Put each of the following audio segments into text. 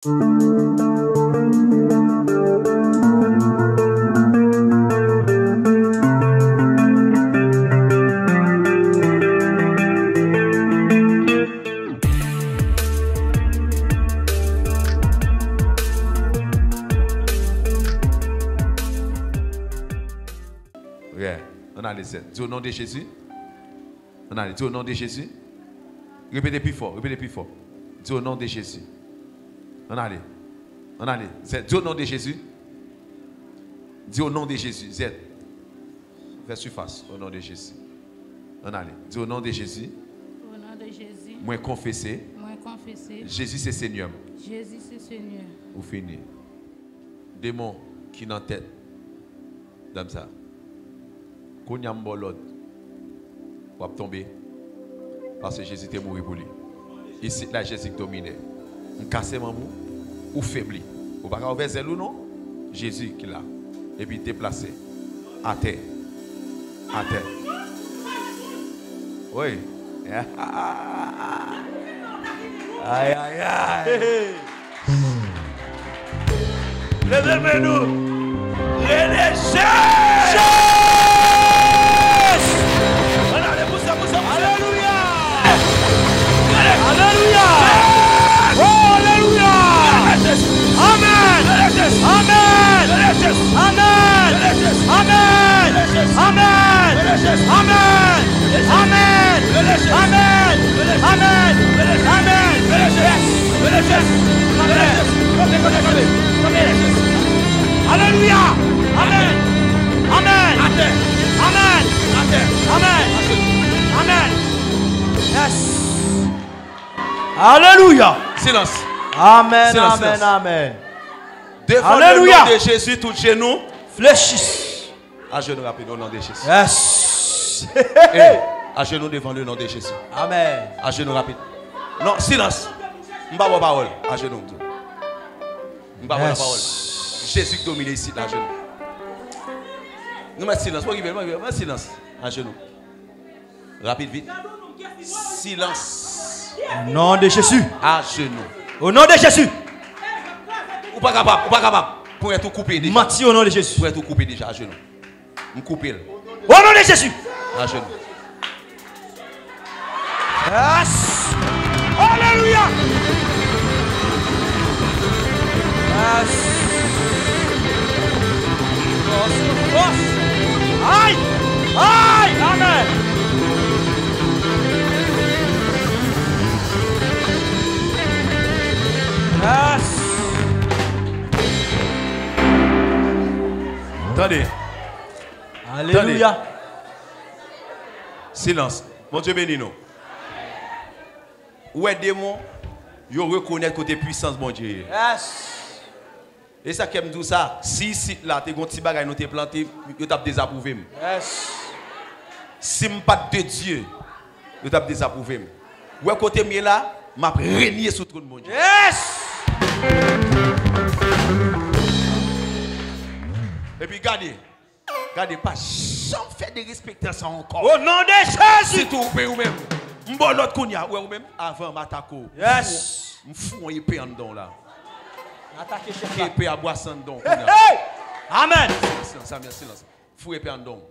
On a les dis au nom de Jésus. On a dit au nom de Jésus. Répétez plus fort, répétez plus fort. Dis au nom de Jésus. On a dit. Dis au nom de Jésus. Dis au nom de Jésus. Z. Fais surface au nom de Jésus. On a dit. Dis au nom de Jésus. Au nom de Jésus. Moi confesser. Jésus c'est Seigneur. Jésus c'est Seigneur. Ou fini. Démon qui dans tête. Comme ça. Quand il y a un bolot, il va tomber. Parce que Jésus est mort pour lui. Ici, là, Jésus domine. On casse mamou ou faibli. Ou pas qu'à ouvrir ou non? Jésus qui est là. Et puis déplacé. À terre. À terre. Oui. Aïe, aïe, aïe. Levez-nous. Relâchez. Alléluia! Oh, Alléluia! Amen! Amen! Amen! Amen! Amen! Amen! Amen! Amen! Amen! Amen! Alléluia! Amen! Amen! Amen! Amen! Amen! Yes! Alléluia. Silence. Amen, Silence, amen, silence. amen. Devant Alléluia. le nom de Jésus, tout genou. Fléchisse. À genoux rapide au nom de Jésus. Yes. À genoux devant le nom de Jésus. Amen. À genoux rapide. Non, silence. Je ne vais pas parole. À genoux. Je ne vais pas la parole. Jésus qui domine ici, à genoux. Nous mettons silence. Mettons silence. À genoux. Rapide, vite. Silence. Au nom de Jésus. À genoux. Au nom de Jésus. Ou pas capable, ou pas capable. Pour être coupé déjà. Mati au nom de Jésus. Pour être coupé déjà à genoux. Je coupe. Au nom de Jésus. À genoux. Yes. Alléluia. Yes. Aïe. Aïe. Amen. Yes. Attendez. Alléluia. Silence. Mon Dieu béni nous. Où est démon? Yo reconnaître côté puissance mon Dieu. Yes. Et ça qui me dit ça, si là t'es gon petit bagay nous t'es planté, yo t'a désapprouvé. Yes. Si me pas de Dieu, yo t'a désapprouvé. Où est côté mieux là, m'a régner sur tout le monde. Yes. Et puis regardez pas jamais faire de respecter ça encore. Au nom de Jésus. C'est tout ou même. M'bon l'autre kounya ou même avant m'attaquer. Yes. M'fou un épée en dedans là. Attaquez chef. Épée à boisson dedans. Amen. Silence. Fou épée en dedans.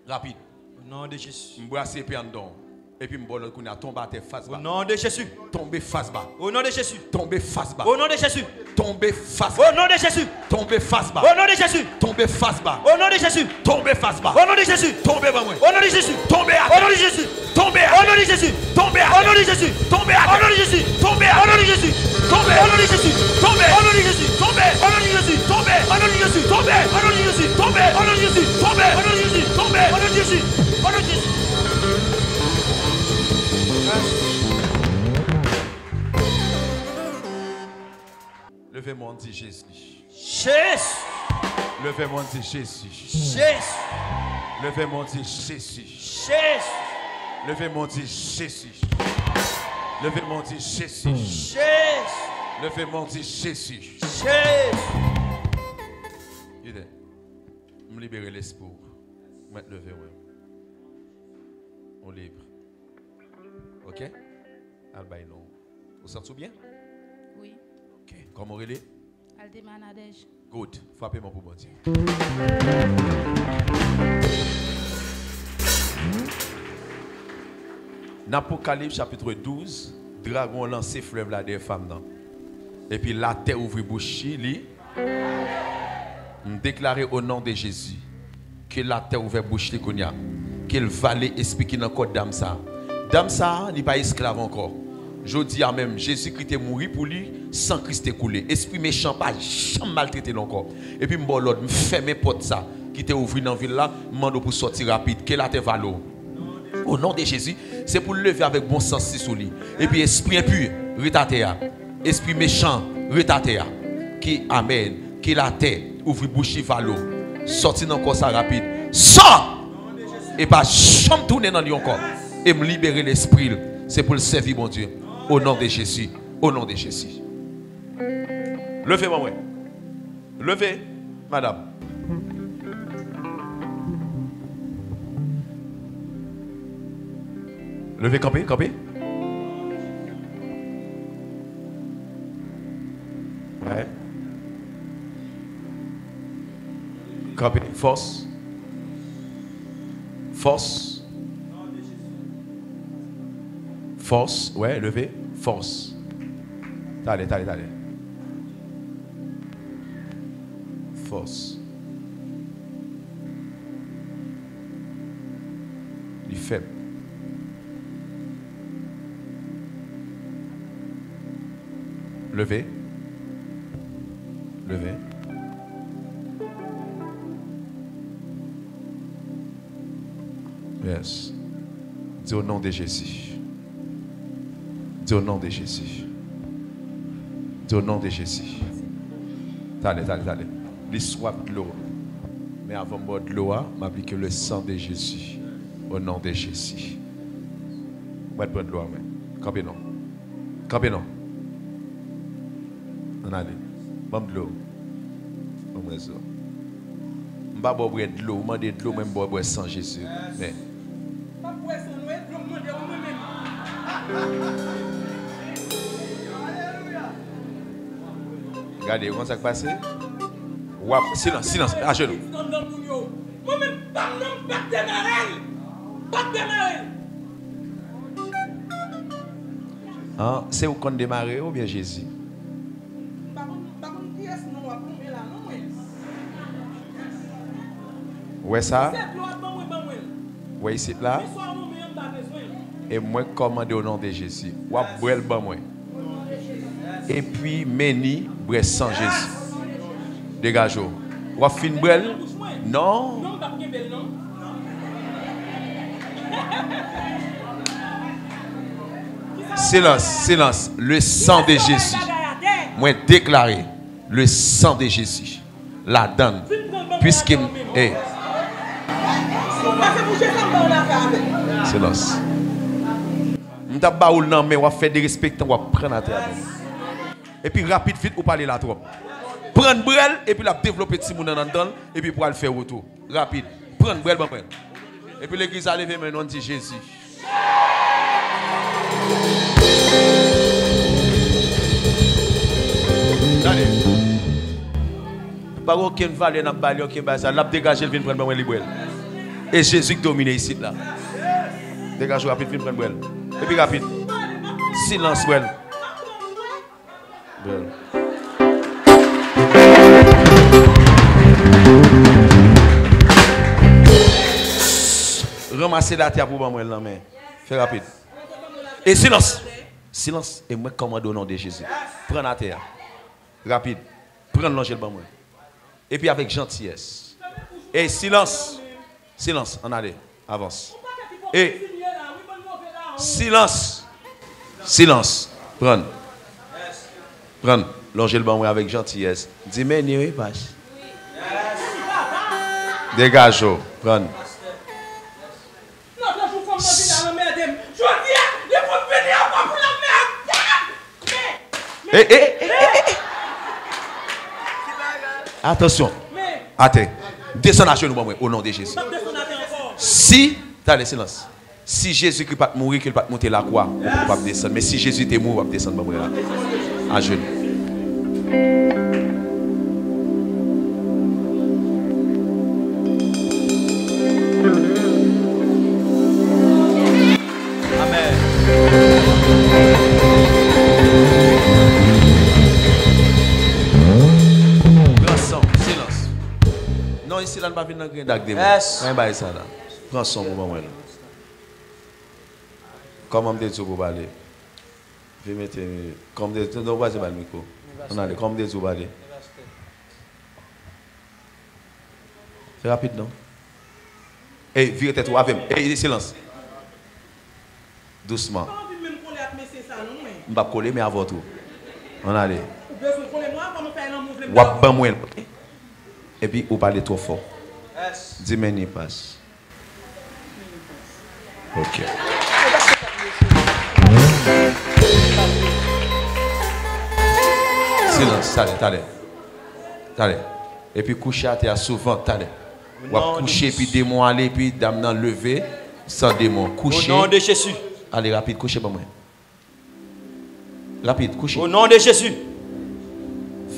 Rapide. Au nom de Jésus. M'brasse épée en dedans. Et puis m'bon l'autre kounya tombe à terre face bas. Au nom de Jésus. Tomber face bas. Au nom de Jésus. Tomber face bas. Au nom de Jésus. Tomber face bas. Au nom de Jésus. Tomber face bas. Au nom de Jésus. Tomber face bas. Au nom de Jésus. Tomber face bas. Au nom de Jésus. Tomber bas moi. Au nom de Jésus. Tomber à Au nom de Jésus. Tomber Au nom de Jésus. Tomber Au nom de Jésus. Tomber Au nom de Jésus. Tomber Au nom de Jésus. Tomber Au nom de Jésus. Tomber Au nom de Jésus. Tomber Au nom de Jésus. Tomber Au nom de Jésus. Tomber Au nom de Jésus. Tomber Au nom de Jésus. Tomber Au nom de Jésus. Tomber Au nom de Jésus. Au nom de Jésus. Levez-moi, on dit Jésus. Jésus. Levez-moi, on dit Jésus. Jésus. Levez-moi, on dit Jésus. Jésus. Levez-moi, on dit Jésus. Levez-moi, on dit Jésus. Jésus. Levez-moi, on dit Jésus. Jésus. Me libérer l'esprit. Mettre lever, ouais. On libre. Ok? Albaïnon. Vous sentez bien? Oui. Ok. Comment on relève? Aldema Nadège. Good. Frappez-moi pour bon Dieu. Dans Apocalypse chapitre 12, dragon lancé fleuve là des femmes. Et puis la terre ouvre bouche, déclarer au nom de Jésus que la terre ouvre bouche, que le valet explique dans le code d'âme ça. Dame ça, n'est pas esclave encore. Je dis à même, Jésus-Christ est mort pour lui, sans Christ est coulé. Esprit méchant, pas jamais maltraité encore. Et puis, je me ferme porte ça, qui t'est ouvert dans la ville là, je demande pour sortir rapide. Quelle a tes valeurs? Au nom de Jésus, c'est pour le lever avec bon sens sur lui. Et puis, esprit impur, retardé. Esprit méchant, retardé. Qui amen, qui la terre, ouvre bouche, valeur. Sortir dans le corps ça rapide. Sors! Et pas jamais tourner dans lui encore. Et me libérer l'esprit. C'est pour le servir, mon Dieu. Au nom de Jésus. Au nom de Jésus. Levez, maman. Levez, madame. Levez, campez, campez. Ouais. Campez. Force. Force. Force, ouais, levez, force. Allez. Force. Il est faible. Levez. Levez. Yes. Dis au nom de Jésus. Dis au nom de Jésus. Dis au nom de Jésus. Allez. Les soif de l'eau. Mais avant de boire de l'eau, m'applique le sang de Jésus. Au nom de Jésus. On va prendre de l'eau. Campez non. Campez non. On allez. Bon de l'eau. On va ça. On va boire de l'eau. On va de l'eau même boire sans Jésus. Mais. Regardez, comment ça se passe? Wap, silence, à genoux. Ah, c'est où qu'on démarre ou bien Jésus? Ouais, ça? Ouais, ici, là? Et moi, commande au nom de Jésus. Wap, brel, ban moi. Et puis, meni, brel sans Jésus. Dégagez. Wap fin brel? Non. Silence. Le sang de Jésus. Moi, déclaré. Le sang de Jésus. La donne. Puisque. Hey. Silence. M'ta baoul nan mais on va faire des respectants, on va prendre la terre. Et puis rapide vite ou parler la trop. Prendre brel et puis la développer petit monde dans dedans et puis pour aller faire retour. Rapide. Prendre brel bon. Et puis l'église a levé maintenant on dit Jésus. Allez. Pas aucune valeur n'a pas aucun bazar, l'a dégager vient prendre bon libre. Et Jésus domine ici là. Dégage rapide vient prendre brel. Et puis rapide. Silence, well. Ramassez la terre pour moi, là, mais fais rapide. Et silence. Silence. Et moi, commande au nom de Jésus. Prends la terre. Rapide. Prends l'angèle pour moi. Et puis avec gentillesse. Et silence. Silence. On allait. Avance. Et silence. Silence. Prends. Prends. L'angèle pour moi avec gentillesse. Dis-moi, n'y passe. Dégage. Prends. Attention. Attends. Descends à genoux au nom de Jésus. Si, t'as le silence. Si Jésus qui pas mourir, qu'il pas monter la croix, on peut pas descendre. Mais si Jésus est mort, on va descendre là. À genoux. là pas venir dans le grain démon. Yes. Rien bail ça là. Prends son moment moi. Comment me dire pour parler? Je vais mettre comme des non pas le micro. On a comme des pour parler. C'est rapide non? Eh, virez tête ou avec. Eh, silence. Doucement. Je ne vais pas coller, mais avant tout. On a allé. Ou à ban moins. Et puis, vous parlez trop fort. 10 minutes passent. Ok. Silence, allez. Et puis, coucher à terre souvent, allez. Ou à coucher, puis démon aller, puis dame nan lever, sans démon. Coucher. Au nom de Jésus. Allez, rapide, couchez pas moi. Rapide, couchez. Au nom de Jésus.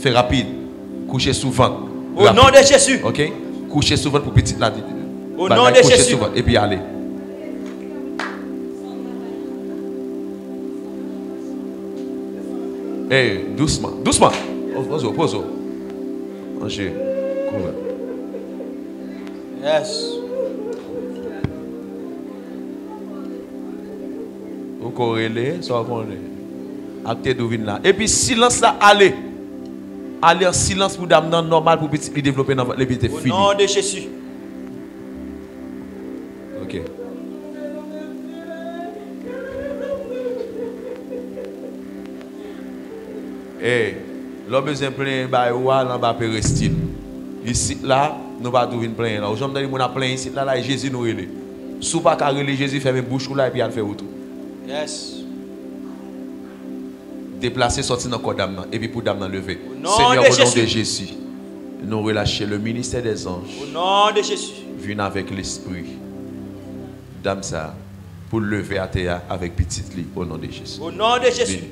Fais rapide. Couchez souvent. Au nom de Jésus. Ok? Couchez souvent pour petite là. Au nom de Jésus. Souvent, et puis allez. Hey, doucement. Doucement. Pose. Angers. Couvre. Yes. Vous corrélez, ça va connaître. Acte d'ouvine là. Et puis silence là, allez. Allez en silence pour dame normal pour petit développer dans votre liberté fini. Au nom de Jésus. OK. Eh, l'homme besoin plein ba wa dans ba Pérestine. Ici là, nous pas d'ouvine plein là. Aujourd'hui on a plein ici là Jésus nous relé. Sous pas ka relé Jésus ferme bouche là et puis il fait autour. Yes. Déplacer, sortir dans le corps d'âme et puis pour d'âme lever. Seigneur, au nom de Jésus, nous relâcher le ministère des anges. Au nom de Jésus. Viens avec l'esprit. Dame ça, pour lever à terre avec petite lit au nom de Jésus. Au nom de Jésus.